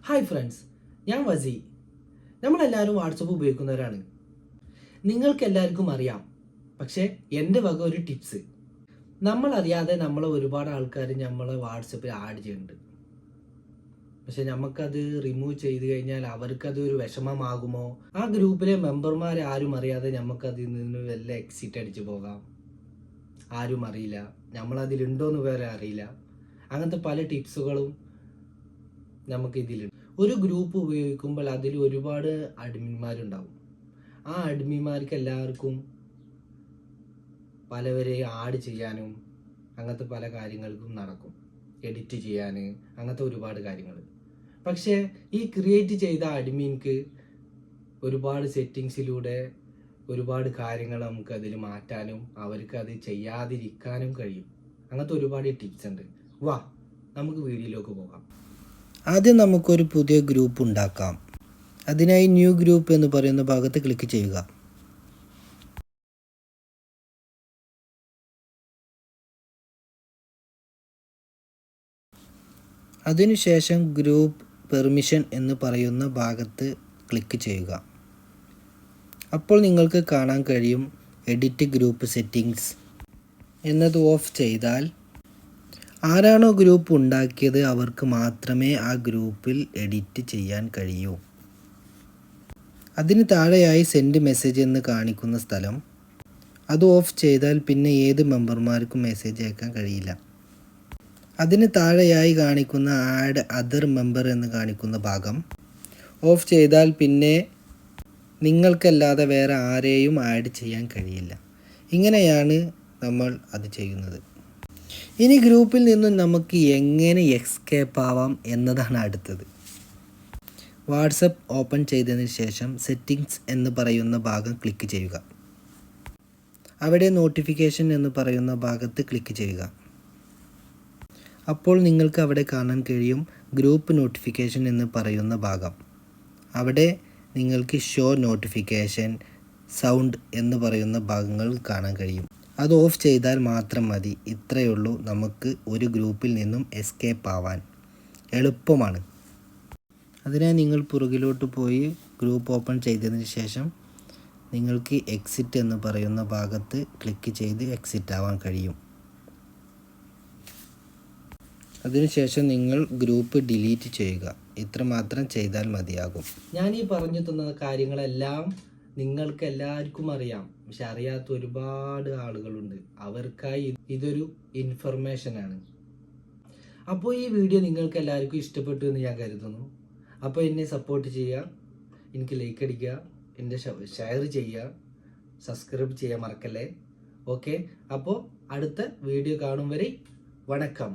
Hi friends, ഞാൻ വസി. നമ്മളെല്ലാവരും WhatsApp ഉപയോഗിക്കുന്നവരാണ്. നിങ്ങൾക്ക് എല്ലാവർക്കും അറിയാം. പക്ഷേ എൻ്റെ വക ഒരു ടിപ്സ്. നമ്മളറിയാതെ നമ്മളെ ഒരുപാട് ആൾക്കാർ നമ്മളെ വാട്സപ്പിൽ ആഡ് ചെയ്യുന്നുണ്ട്. പക്ഷെ നമുക്കത് റിമൂവ് ചെയ്ത് കഴിഞ്ഞാൽ അവർക്കത് ഒരു വിഷമമാകുമോ? ആ ഗ്രൂപ്പിലെ മെമ്പർമാരെ ആരും അറിയാതെ നമുക്കതിൽ നിന്ന് വല്ല എക്സിറ്റ് അടിച്ചു പോകാം. ആരും അറിയില്ല, നമ്മളതിലുണ്ടോയെന്ന് വരെ അറിയില്ല. അങ്ങനത്തെ പല ടിപ്സുകളും നമുക്കിതിലുണ്ട്. ഒരു ഗ്രൂപ്പ് ഉപയോഗിക്കുമ്പോൾ അതിൽ ഒരുപാട് അഡ്മിന്മാരുണ്ടാവും. ആ അഡ്മിന്മാർക്ക് എല്ലാവർക്കും പലവരെ ആഡ് ചെയ്യാനും അങ്ങനത്തെ പല കാര്യങ്ങൾക്കും നടക്കും. എഡിറ്റ് ചെയ്യാൻ അങ്ങനത്തെ ഒരുപാട് കാര്യങ്ങൾ. പക്ഷേ ഈ ക്രിയേറ്റ് ചെയ്ത അഡ്മിൻക്ക് ഒരുപാട് സെറ്റിങ്സിലൂടെ ഒരുപാട് കാര്യങ്ങൾ നമുക്ക് അതിൽ മാറ്റാനും അവർക്ക് അത് ചെയ്യാതിരിക്കാനും കഴിയും. അങ്ങനത്തെ ഒരുപാട് ടിപ്സ് ഉണ്ട്. വാ, നമുക്ക് വീഡിയോയിലേക്ക് പോകാം. ആദ്യം നമുക്കൊരു പുതിയ ഗ്രൂപ്പ് ഉണ്ടാക്കാം. അതിനായി ന്യൂ ഗ്രൂപ്പ് എന്ന് പറയുന്ന ഭാഗത്ത് ക്ലിക്ക് ചെയ്യുക. അതിനുശേഷം ഗ്രൂപ്പ് പെർമിഷൻ എന്ന് പറയുന്ന ഭാഗത്ത് ക്ലിക്ക് ചെയ്യുക. അപ്പോൾ നിങ്ങൾക്ക് കാണാൻ കഴിയും എഡിറ്റ് ഗ്രൂപ്പ് സെറ്റിങ്സ് എന്നത് ഓഫ് ചെയ്താൽ ആരാണോ ഗ്രൂപ്പ് ഉണ്ടാക്കിയത് അവർക്ക് മാത്രമേ ആ ഗ്രൂപ്പിൽ എഡിറ്റ് ചെയ്യാൻ കഴിയൂ. അതിന് താഴെയായി സെൻഡ് മെസ്സേജ് എന്ന് കാണിക്കുന്ന സ്ഥലം, അത് ഓഫ് ചെയ്താൽ പിന്നെ ഏത് മെമ്പർമാർക്കും മെസ്സേജ് അയക്കാൻ കഴിയില്ല. അതിന് താഴെയായി കാണിക്കുന്ന ആഡ് അതർ മെമ്പർ എന്ന് കാണിക്കുന്ന ഭാഗം ഓഫ് ചെയ്താൽ പിന്നെ നിങ്ങൾക്കല്ലാതെ വേറെ ആരെയും ആഡ് ചെയ്യാൻ കഴിയില്ല. ഇങ്ങനെയാണ് നമ്മൾ അത് ചെയ്യുന്നത്. ഇനി ഗ്രൂപ്പിൽ നിന്നും നമുക്ക് എങ്ങനെ എസ്കേപ്പ് ആവാം എന്നതാണ് അടുത്തത്. വാട്സപ്പ് ഓപ്പൺ ചെയ്തതിന് ശേഷം സെറ്റിങ്സ് എന്ന് പറയുന്ന ഭാഗം ക്ലിക്ക് ചെയ്യുക. അവിടെ നോട്ടിഫിക്കേഷൻ എന്ന് പറയുന്ന ഭാഗത്ത് ക്ലിക്ക് ചെയ്യുക. അപ്പോൾ നിങ്ങൾക്ക് അവിടെ കാണാൻ കഴിയും ഗ്രൂപ്പ് നോട്ടിഫിക്കേഷൻ എന്ന് പറയുന്ന ഭാഗം. അവിടെ നിങ്ങൾക്ക് ഷോ നോട്ടിഫിക്കേഷൻ, സൗണ്ട് എന്ന് പറയുന്ന ഭാഗങ്ങൾ കാണാൻ കഴിയും. അത് ഓഫ് ചെയ്താൽ മാത്രം മതി. ഇത്രയേ ഉള്ളൂ. നമുക്ക് ഒരു ഗ്രൂപ്പിൽ നിന്നും എസ്കേപ്പ് ആവാൻ എളുപ്പമാണ്. അതിനായി നിങ്ങൾ പുറകിലോട്ട് പോയി ഗ്രൂപ്പ് ഓപ്പൺ ചെയ്തതിന് ശേഷം നിങ്ങൾക്ക് എക്സിറ്റ് എന്ന് പറയുന്ന ഭാഗത്ത് ക്ലിക്ക് ചെയ്ത് എക്സിറ്റ് ആവാൻ കഴിയും. അതിനുശേഷം നിങ്ങൾ ഗ്രൂപ്പ് ഡിലീറ്റ് ചെയ്യുക. ഇത്രമാത്രം ചെയ്താൽ മതിയാകും. ഞാൻ ഈ പറഞ്ഞു തന്ന കാര്യങ്ങളെല്ലാം നിങ്ങൾക്ക് എല്ലാവർക്കും അറിയാം. പക്ഷെ അറിയാത്ത ഒരുപാട് ആളുകളുണ്ട്. അവർക്കായി ഇതൊരു ഇൻഫർമേഷനാണ്. അപ്പോൾ ഈ വീഡിയോ നിങ്ങൾക്ക് എല്ലാവർക്കും ഇഷ്ടപ്പെട്ടു എന്ന് ഞാൻ കരുതുന്നു. അപ്പോൾ എന്നെ സപ്പോർട്ട് ചെയ്യുക, എനിക്ക് ലൈക്ക് അടിക്കുക, എൻ്റെ ഷെയർ ചെയ്യുക, സബ്സ്ക്രൈബ് ചെയ്യാൻ മറക്കല്ലേ. ഓക്കെ, അപ്പോൾ അടുത്ത വീഡിയോ കാണും വരെ വണക്കം.